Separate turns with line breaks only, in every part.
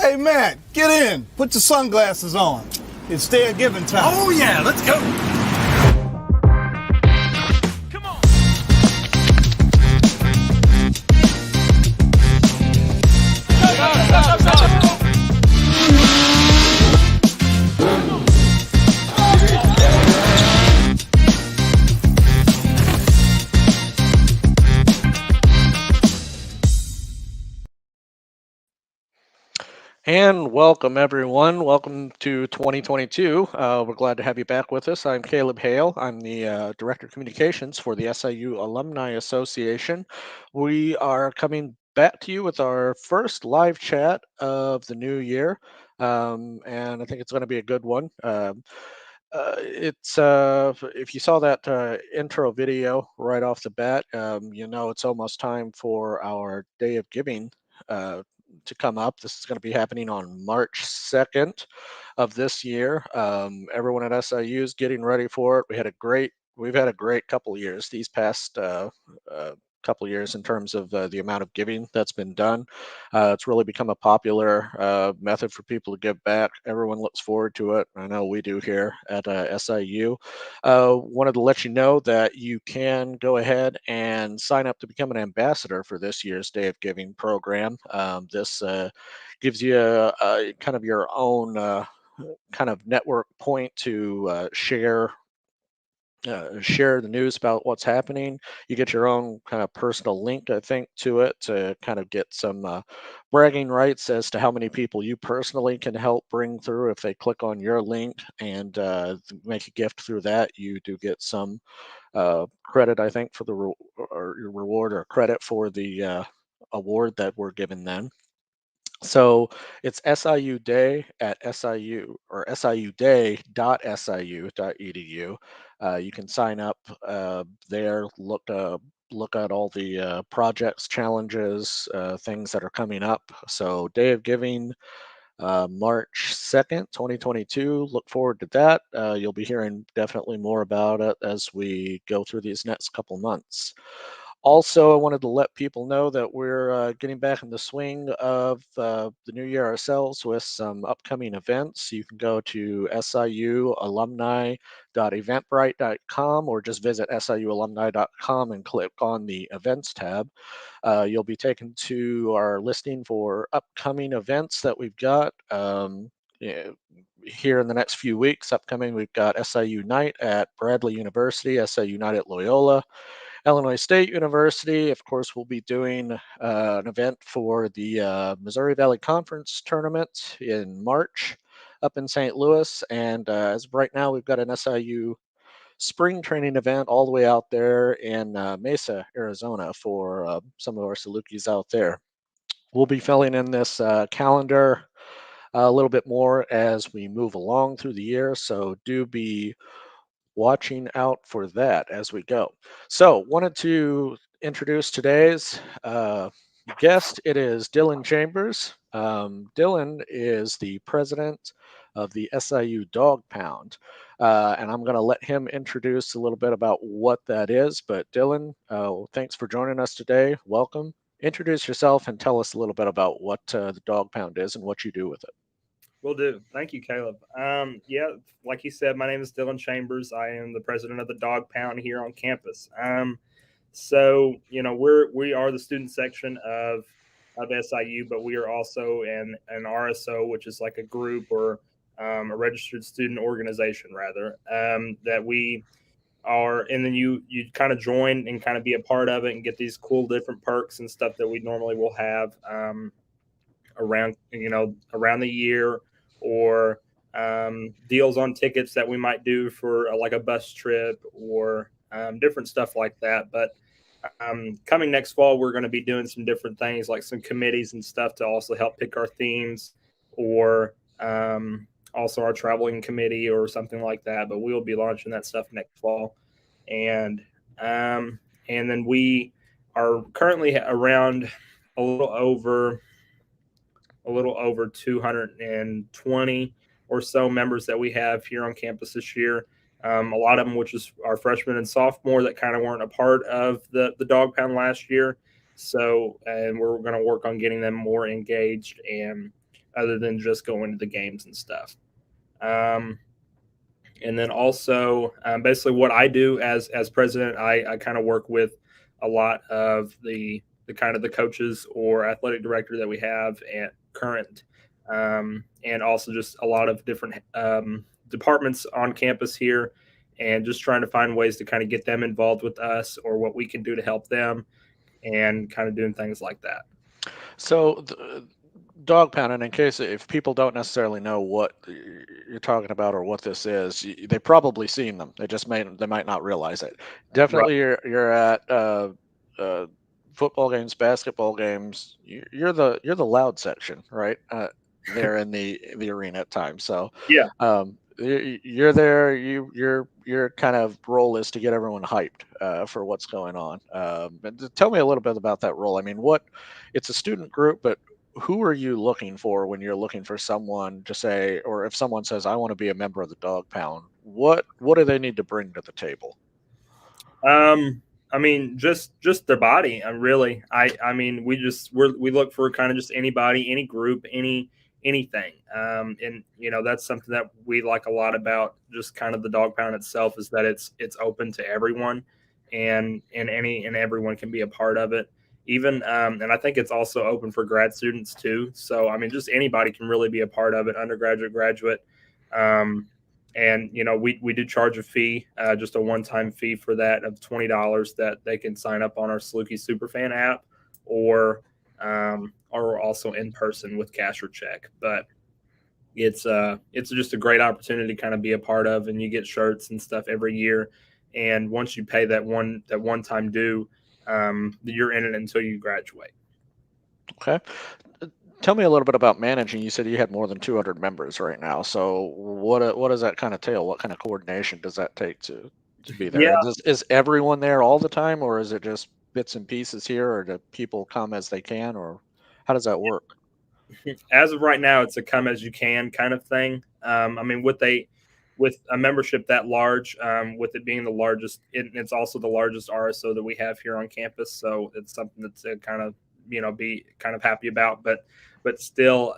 Hey, Matt, get in. Put your sunglasses on. It's day of giving time.
Oh, yeah, let's go.
Come on. Stop.
And welcome, everyone. Welcome to 2022. We're glad to have you back with us. I'm Caleb Hale. I'm the Director of Communications for the SIU Alumni Association. We are coming back to you with our first live chat of the new year, and I think it's going to be a good one. If you saw that intro video right off the bat, you know it's almost time for our Day of Giving to come up. This is going to be happening on March 2nd of this year. Everyone at SIU is getting ready for it. We've had a great couple of years these past couple of years in terms of the amount of giving that's been done. It's really become a popular method for people to give back. Everyone looks forward to it. I know we do here at SIU. Wanted to let you know that you can go ahead and sign up to become an ambassador for this year's Day of Giving program. This gives you a kind of your own kind of network point to share the news about what's happening. You get your own kind of personal link, I think, to it to kind of get some bragging rights as to how many people you personally can help bring through. If they click on your link and make a gift through that, you do get some credit, I think, for the or your reward or credit for the award that we're given then. So it's SIU Day at SIU or siuday.siu.edu. You can sign up there, look at all the projects, challenges, things that are coming up. So Day of Giving, March 2nd, 2022. Look forward to that. You'll be hearing definitely more about it as we go through these next couple months. Also, I wanted to let people know that we're getting back in the swing of the new year ourselves with some upcoming events. You can go to siualumni.eventbrite.com or just visit siualumni.com and click on the events tab. You'll be taken to our listing for upcoming events that we've got. Here in the next few weeks, upcoming, we've got SIU Night at Bradley University, SIU Night at Loyola, Illinois State University. Of course, we'll be doing an event for the Missouri Valley Conference tournament in March up in St. Louis. And as of right now, we've got an SIU spring training event all the way out there in Mesa, Arizona for some of our Salukis out there. We'll be filling in this calendar a little bit more as we move along through the year. So do be watching out for that as we go. So wanted to introduce today's guest. It is Dylan Chambers. Dylan is the president of the SIU Dawg Pound. And I'm going to let him introduce a little bit about what that is. But Dylan, thanks for joining us today. Welcome. Introduce yourself and tell us a little bit about what the Dawg Pound is and what you do with it.
Will do. Thank you, Caleb. Yeah, like you said, my name is Dylan Chambers. I am the president of the Dawg Pound here on campus. So you know, we are the student section of SIU, but we are also an RSO, which is like a group or a registered student organization, rather, that we are. And then you kind of join and kind of be a part of it and get these cool different perks and stuff that we normally will have around the year, or deals on tickets that we might do for like a bus trip or different stuff like that. But coming next fall, we're going to be doing some different things like some committees and stuff to also help pick our themes, or also our traveling committee or something like that. But we'll be launching that stuff next fall. And then we are currently around a little over 220 or so members that we have here on campus this year. A lot of them, which is our freshmen and sophomore, that kind of weren't a part of the Dawg Pound last year. So, and we're going to work on getting them more engaged and other than just going to the games and stuff. And then also, basically, what I do as president, I kind of work with a lot of the kind of the coaches or athletic director that we have at current, and also just a lot of different departments on campus here, and just trying to find ways to kind of get them involved with us or what we can do to help them, and kind of doing things like that.
So, Dog Pound, and in case if people don't necessarily know what you're talking about or what this is, they probably seen them. They might not realize it. Definitely, you're at football games, basketball games. You're the loud section, right? There in the arena at times. So
Yeah.
you're there. Your kind of role is to get everyone hyped for what's going on. Tell me a little bit about that role. I mean, it's a student group, but who are you looking for when you're looking for someone to say, or if someone says, I want to be a member of the Dog Pound, what do they need to bring to the table?
I mean, just their body. Really, I mean, we look for kind of just anybody, any group, anything. And that's something that we like a lot about just kind of the Dog Pound itself, is that it's open to everyone, and everyone can be a part of it. Even and I think it's also open for grad students too. So I mean, just anybody can really be a part of it, undergraduate, graduate. And we do charge a fee, just a one-time fee for that of $20 that they can sign up on our Saluki Superfan app, or also in person with cash or check. But it's just a great opportunity to kind of be a part of, and you get shirts and stuff every year. And once you pay that one-time due, you're in it until you graduate.
Okay. Tell me a little bit about managing. You said you had more than 200 members right now. So what does that kind of tail? What kind of coordination does that take to be there?
Yeah.
Is everyone there all the time, or is it just bits and pieces here, or do people come as they can, or how does that work?
As of right now, it's a come as you can kind of thing. I mean, with a membership that large, with it being the largest, it's also the largest RSO that we have here on campus. So it's something that's kind of be kind of happy about. But still,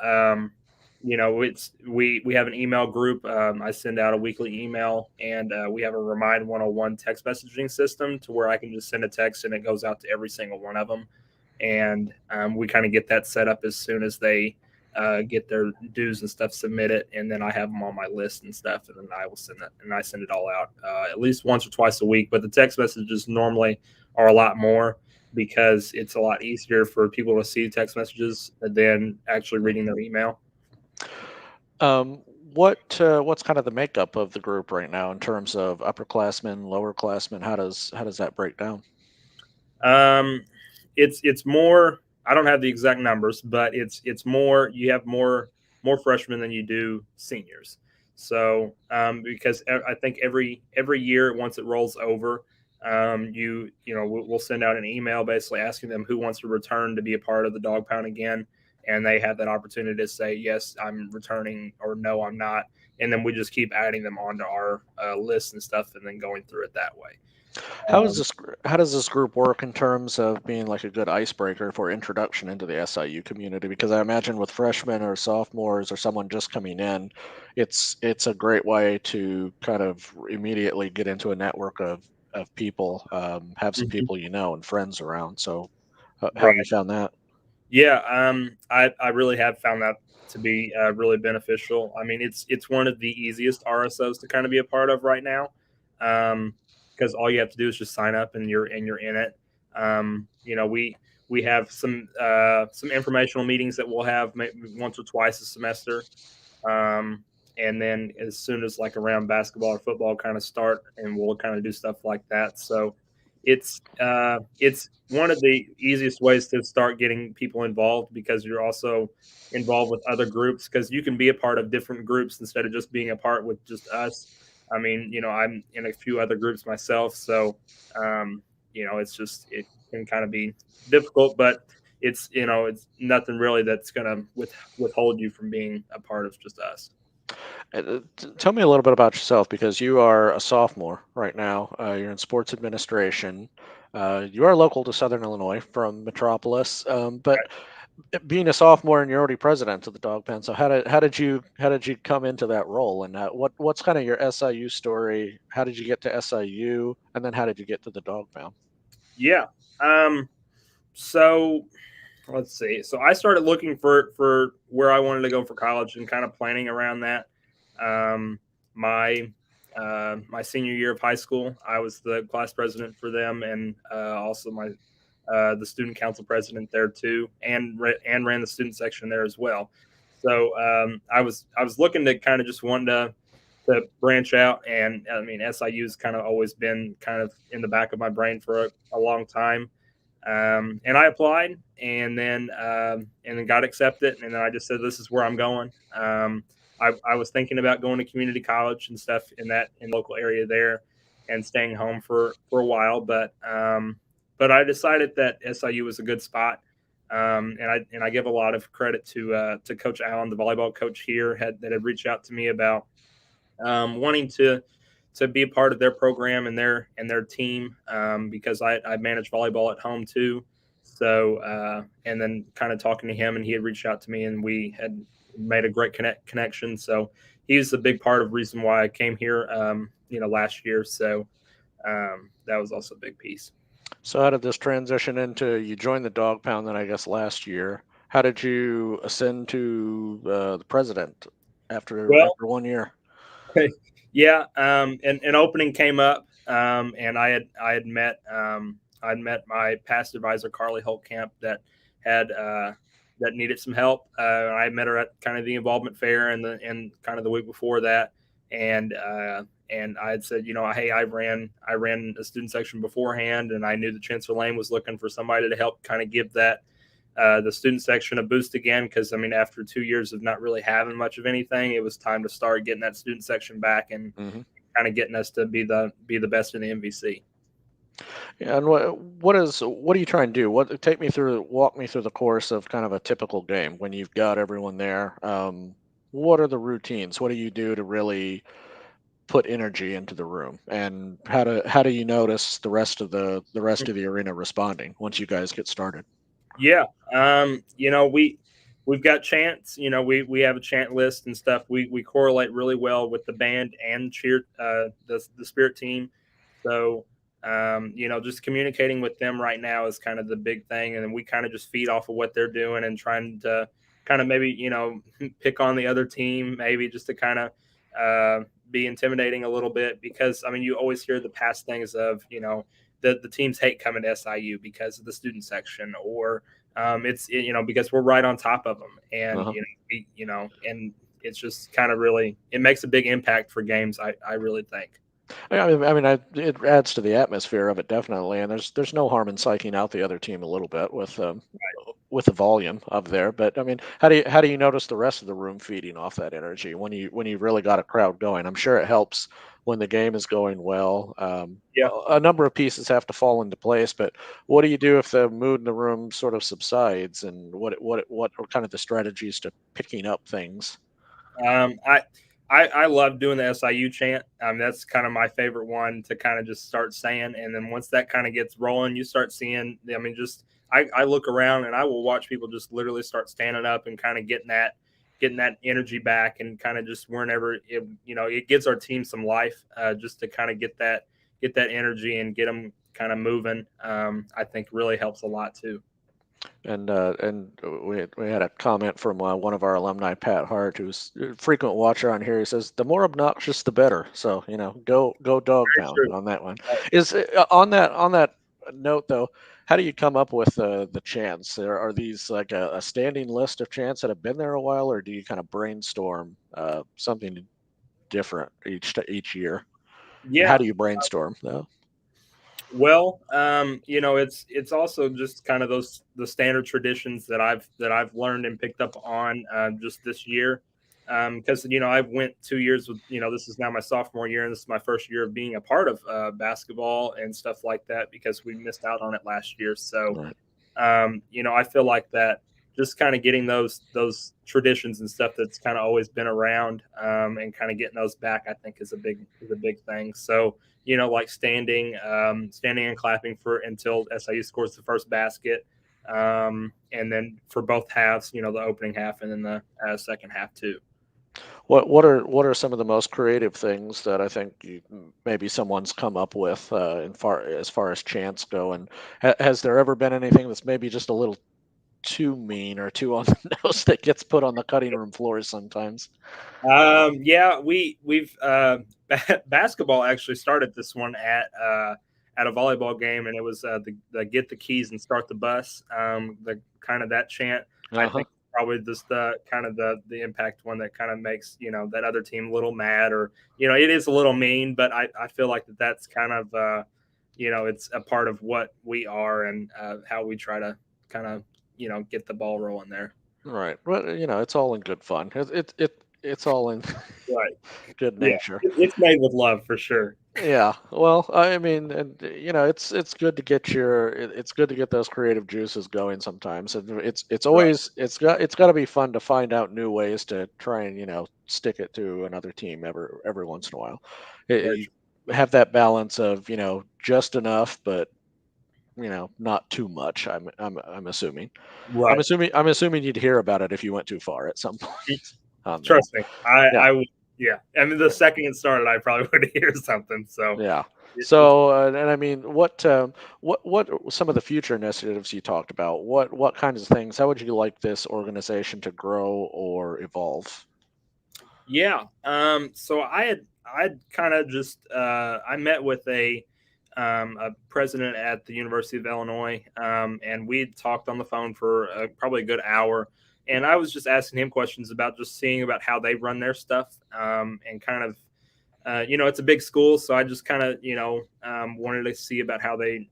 it's we have an email group. I send out a weekly email, and we have a Remind 101 text messaging system to where I can just send a text and it goes out to every single one of them. And we kind of get that set up as soon as they get their dues and stuff submitted, and then I have them on my list and stuff, and then I will send it, and I send it all out at least once or twice a week. But the text messages normally are a lot more, because it's a lot easier for people to see text messages than actually reading their email.
What's kind of the makeup of the group right now in terms of upperclassmen, lowerclassmen? How does that break down?
It's more. I don't have the exact numbers, but it's more. You have more freshmen than you do seniors. So because I think every year, once it rolls over, we'll send out an email basically asking them who wants to return to be a part of the Dog Pound again, and they have that opportunity to say yes, I'm returning, or no, I'm not, and then we just keep adding them onto our list and stuff, and then going through it that way.
How does this group work in terms of being like a good icebreaker for introduction into the SIU community? Because I imagine with freshmen or sophomores or someone just coming in, it's a great way to kind of immediately get into a network of people, have some people and friends around. So how have you found that?
Yeah, I really have found that to be really beneficial. I mean, it's one of the easiest RSOs to kind of be a part of right now, because all you have to do is just sign up, and you're in it. We have some informational meetings that we'll have maybe once or twice a semester, and then as soon as like around basketball or football kind of start, and we'll kind of do stuff like that. So it's one of the easiest ways to start getting people involved, because you're also involved with other groups, because you can be a part of different groups instead of just being a part with just us. I mean, I'm in a few other groups myself, so it can kind of be difficult, but it's nothing really that's gonna withhold you from being a part of just us.
Tell me a little bit about yourself, because you are a sophomore right now. You're in sports administration. You are local to Southern Illinois from Metropolis, but being a sophomore and you're already president of the Dog Pound. So how did you come into that role, and what's kind of your SIU story? How did you get to SIU, and then how did you get to the Dog Pound?
Yeah. So let's see. So I started looking for where I wanted to go for college and kind of planning around that. Um, my my senior year of high school, I was the class president for them, and also my the student council president there too, and ran the student section there as well. So I was looking to kind of just wanting to branch out, and I mean SIU's kind of always been kind of in the back of my brain for a long time. And I applied, and then got accepted, and then I just said, "This is where I'm going." I was thinking about going to community college and stuff in local area there, and staying home for a while, but I decided that SIU was a good spot. And I give a lot of credit to Coach Allen, the volleyball coach here, that had reached out to me about wanting to be a part of their program and their team, because I manage volleyball at home too. So and then kind of talking to him, and he had reached out to me, and we had made a great connection. So he's a big part of reason why I came here, last year. So that was also a big piece.
So how did this transition into you joined the Dog Pound then I guess last year? How did you ascend to the president after
Well,
1 year?
yeah, and an opening came up, and I'd met my past advisor Carly Holtkamp had that needed some help. I met her at kind of the involvement fair and kind of the week before that, and I had said, hey, I ran a student section beforehand, and I knew that Chancellor Lane was looking for somebody to help kind of give that the student section a boost again, because I mean, after 2 years of not really having much of anything, it was time to start getting that student section back and kind of getting us to be the best in the MVC.
Yeah, and what are you trying to do? Walk me through the course of kind of a typical game when you've got everyone there. What are the routines? What do you do to really put energy into the room, and how do you notice the rest of the arena responding once you guys get started?
Yeah. We've got chants. We have a chant list and stuff. We correlate really well with the band and cheer the spirit team. So just communicating with them right now is kind of the big thing, and then we kind of just feed off of what they're doing and trying to kind of maybe pick on the other team, maybe just to kind of be intimidating a little bit, because I mean you always hear the past things of the teams hate coming to SIU because of the student section, or because we're right on top of them, and
Uh-huh.
and it's just kind of really, it makes a big impact for games. I really think.
It adds to the atmosphere of it definitely, and there's no harm in psyching out the other team a little bit with the volume of there. But I mean, how do you notice the rest of the room feeding off that energy when you really got a crowd going? I'm sure it helps when the game is going well.
Yeah.
A number of pieces have to fall into place, but what do you do if the mood in the room sort of subsides, and what are kind of the strategies to picking up things?
Um, I, I love doing the SIU chant. That's kind of my favorite one to kind of just start saying, and then once that kind of gets rolling, you start seeing. I mean, just I look around and I will watch people just literally start standing up and kind of getting that energy back, and kind of just whenever it gives our team some life, just to kind of get that energy and get them kind of moving. I think really helps a lot too.
And we had a comment from one of our alumni, Pat Hart, who's a frequent watcher on here. He says the more obnoxious, the better. So go Dog
Very
Pound
true.
on that one. Is on that note though, how do you come up with the chants? Are these like a standing list of chants that have been there a while, or do you kind of brainstorm something different each year? And how
Yeah.
do you brainstorm though?
Well, it's also just kind of the standard traditions that I've learned and picked up on just this year, because I've went 2 years with this is now my sophomore year, and this is my first year of being a part of basketball and stuff like that, because we missed out on it last year. So
Right.
I feel like that just kind of getting those traditions and stuff that's kind of always been around, and kind of getting those back, I think is a big thing. So like standing and clapping for until SIU scores the first basket. And then for both halves, the opening half and then the second half too.
What are some of the most creative things that I think maybe someone's come up with as far as chants go? And has there ever been anything that's maybe just a little too mean or too on the nose that gets put on the cutting room floors sometimes?
Yeah, we've basketball actually started this one at a volleyball game, and it was the get the keys and start the bus. The kind of that chant. I
Uh-huh.
think probably just the kind of the impact one that kind of makes that other team a little mad, or it is a little mean, but I feel like that's kind of it's a part of what we are and how we try to kind of get the ball rolling there.
Right. Well, it's all in good fun. It's all in
Right.
good
Yeah.
nature.
It's made with love for sure.
Yeah. Well, I mean, and it's good to get it's good to get those creative juices going sometimes. And it's
Right.
always it's got to be fun to find out new ways to try and stick it to another team every once in a while.
Very
You have that balance of just enough, but not too much. I'm assuming. I'm
right.
assuming I'm assuming you'd hear about it if you went too far at some point on that.
Trust me. I
Yeah.
I would. Yeah. I mean, the second it started, I probably would hear something. So
Yeah.
it's
So, and I mean, what are some of the future initiatives you talked about? What kinds of things? How would you like this organization to grow or evolve?
yeah. So I'd kind of just I met with a president at the University of Illinois, and we talked on the phone for probably a good hour. And I was just asking him questions about just seeing about how they run their stuff, and kind of it's a big school, so I just kind of, wanted to see about how they,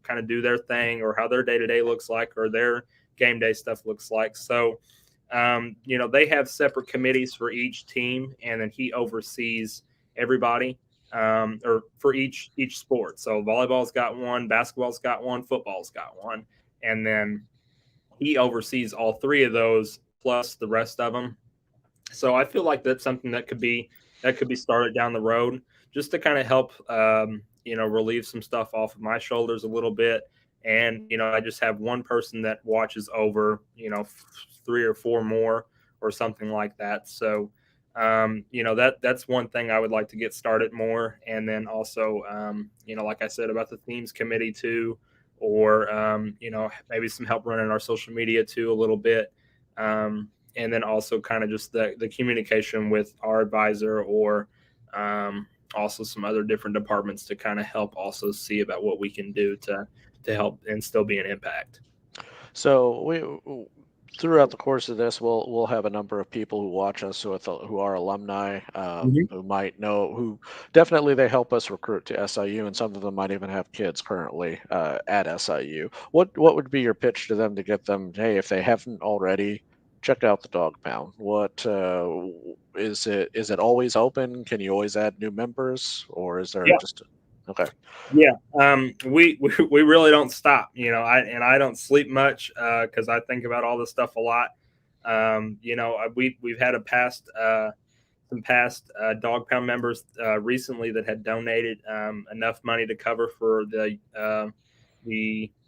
kind of do their thing or how their day to day looks like or their game day stuff looks like. So, they have separate committees for each team, and then he oversees everybody, or for each sport. So volleyball's got one, basketball's got one, football's got one, and then he oversees all three of those plus the rest of them. So I feel like that's something that could be started down the road, just to kind of help relieve some stuff off of my shoulders a little bit. And I just have one person that watches over three or four more or something like that. So that's one thing I would like to get started more. And then also like I said about the themes committee too, or maybe some help running our social media too a little bit. And then also kind of just the communication with our advisor, or also some other different departments to kind of help also see about what we can do to help and still be an impact.
So throughout the course of this, we'll have a number of people who watch us who are alumni,
Mhm.
who might know who definitely they help us recruit to SIU, and some of them might even have kids currently at SIU. What would be your pitch to them to get them? Hey, if they haven't already, check out the Dog Pound. What is it? Is it always open? Can you always add new members, or is there
Yeah,
just okay?
yeah. We really don't stop. I don't sleep much because I think about all this stuff a lot. We've had some past Dog Pound members recently that had donated enough money to cover for the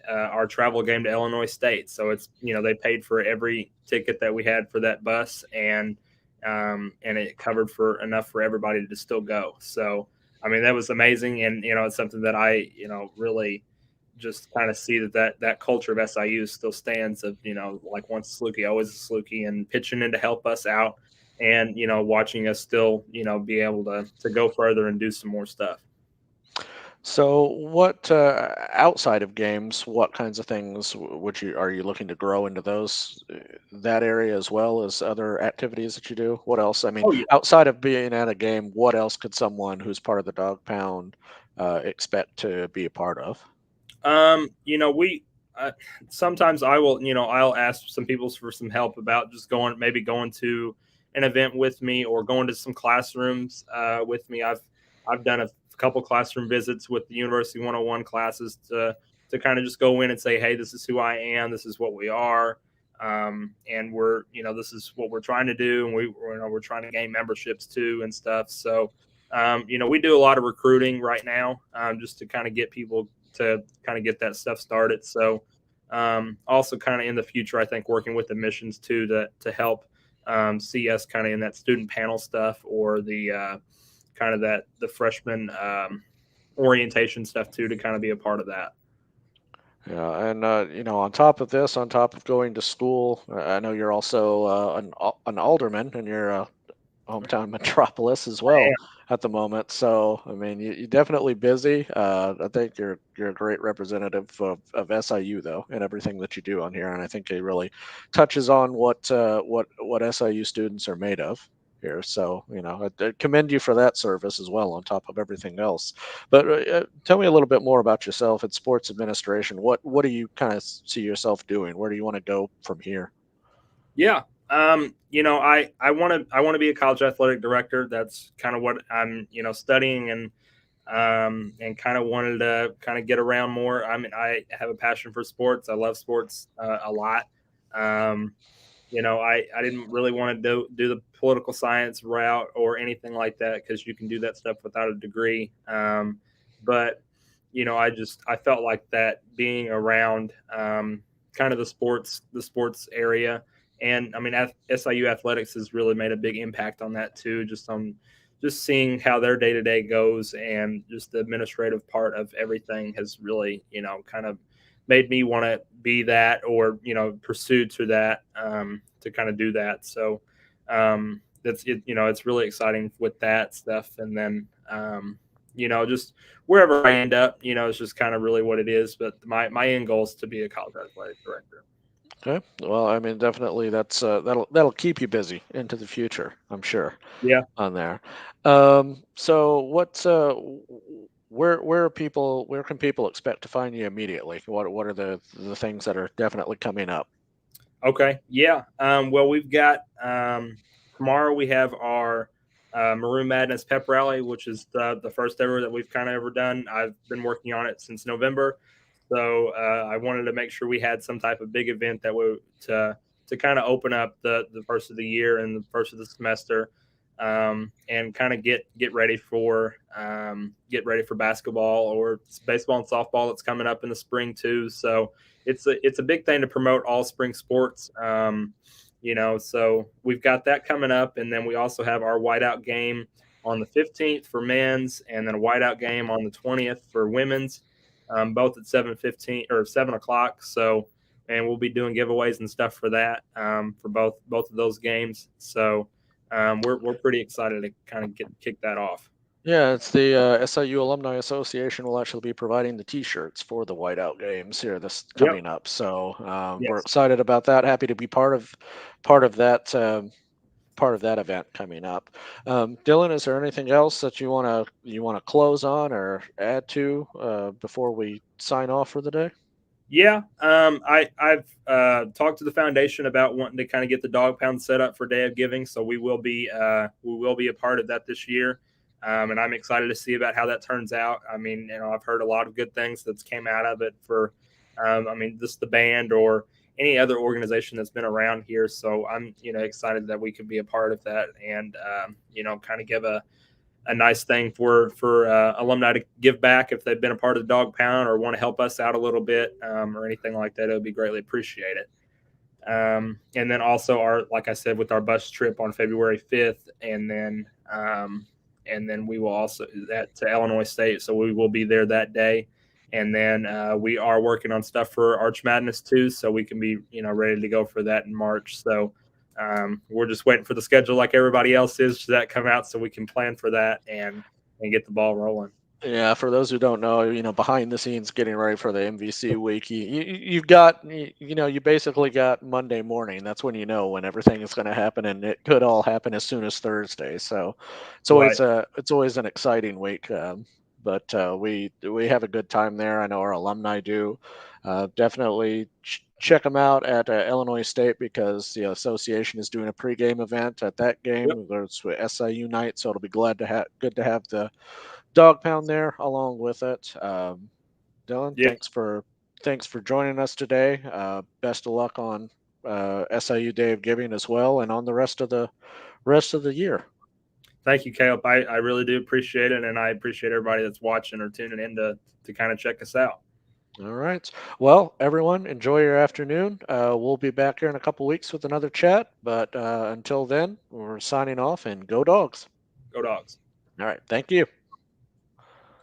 our travel game to Illinois State. So it's they paid for every ticket that we had for that bus, and it covered for enough for everybody to still go. So I mean that was amazing, and it's something that I really just kind of see that culture of SIU still stands of like once a Saluki, always a Saluki, and pitching in to help us out, and watching us still be able to go further and do some more stuff.
So, what outside of games, what kinds of things would you are you looking to grow into that area as well as other activities that you do? What else? I mean,
Oh yeah.
outside of being at a game, what else could someone who's part of the Dog Pound expect to be a part of?
We sometimes I will, I'll ask some people for some help about just maybe going to an event with me or going to some classrooms with me. I've done a couple classroom visits with the University 101 classes to kind of just go in and say, hey, this is who I am, this is what we are, and we're, this is what we're trying to do, and we're trying to gain memberships too and stuff. So, we do a lot of recruiting right now, just to kind of get people to kind of get that stuff started. So, Also, kind of in the future, I think working with admissions too to help see us kind of in that student panel stuff or the kind of the freshman orientation stuff too, to kind of be a part of that.
Yeah, and on top of this, on top of going to school, I know you're also an alderman in your hometown metropolis as well at the moment. So, I mean, you're definitely busy. I think you're a great representative of SIU though, and everything that you do on here, and I think it really touches on what SIU students are made of here. So, I commend you for that service as well, on top of everything else. But tell me a little bit more about yourself at sports administration. What do you kind of see yourself doing? Where do you want to go from here?
Yeah. I want to be a college athletic director. That's kind of what I'm, studying and kind of wanted to kind of get around more. I mean, I have a passion for sports. I love sports a lot. Um, I didn't really want to do the political science route or anything like that, because you can do that stuff without a degree. But I felt like that being around kind of the sports area, and I mean SIU athletics has really made a big impact on that too. Just seeing how their day to day goes, and just the administrative part of everything has really kind of made me want to be that, or pursue to that, to kind of do that. So that's it. It's really exciting with that stuff. And then just wherever I end up, it's just kind of really what it is. But my end goal is to be a college athletic director.
Okay. Well, I mean, definitely that'll keep you busy into the future, I'm sure,
Yeah.
on there. So where can people expect to find you immediately? What are the things that are definitely coming up?
Okay. Yeah. Well, we've got tomorrow we have our Maroon Madness pep rally, which is the first ever that we've kind of ever done. I've been working on it since November, so I wanted to make sure we had some type of big event that would to kind of open up the first of the year and the first of the semester, and kind of get ready for basketball or baseball and softball that's coming up in the spring too. So it's a big thing to promote all spring sports. So we've got that coming up, and then we also have our whiteout game on the 15th for men's, and then a whiteout game on the 20th for women's, both at 7:15 or 7 o'clock. So, and we'll be doing giveaways and stuff for that, for both of those games. So we're pretty excited to kind of kick that off.
Yeah, it's the SIU Alumni Association will actually be providing the T-shirts for the whiteout games here this
Yep.
coming up. So we're
Yes.
excited about that. Happy to be part of that part of that event coming up. Dylan, is there anything else that you wanna close on or add to before we sign off for the day?
Yeah, I've talked to the foundation about wanting to kind of get the Dog Pound set up for Day of Giving, so we will be a part of that this year, and I'm excited to see about how that turns out. I mean, I've heard a lot of good things that's came out of it for, I mean, just the band or any other organization that's been around here. So I'm excited that we could be a part of that, and kind of give a nice thing for alumni to give back if they've been a part of the Dog Pound or want to help us out a little bit, or anything like that. It would be greatly appreciated. And then also like I said, with our bus trip on February 5th, and then we will also that to Illinois State, so we will be there that day. And then we are working on stuff for Arch Madness too, so we can be ready to go for that in March. So we're just waiting for the schedule like everybody else is to that come out so we can plan for that and get the ball rolling.
Yeah, for those who don't know, behind the scenes getting ready for the MVC week, you've got, you basically got Monday morning. That's when when everything is going to happen, and it could all happen as soon as Thursday. So
Right.
it's always an exciting week. But we have a good time there. I know our alumni do. Definitely check them out at Illinois State, because the association is doing a pregame event at that
Yep.
game. It's with SIU night, so it'll be good to have the Dog Pound there along with it. Dylan,
Yeah.
thanks for joining us today. Best of luck on SIU Day of Giving as well, and on the rest of the year.
Thank you, Caleb. I really do appreciate it, and I appreciate everybody that's watching or tuning in to kind of check us out.
All right. Well, everyone, enjoy your afternoon. We'll be back here in a couple weeks with another chat. But until then, we're signing off and go dogs.
Go Dogs.
All right. Thank you.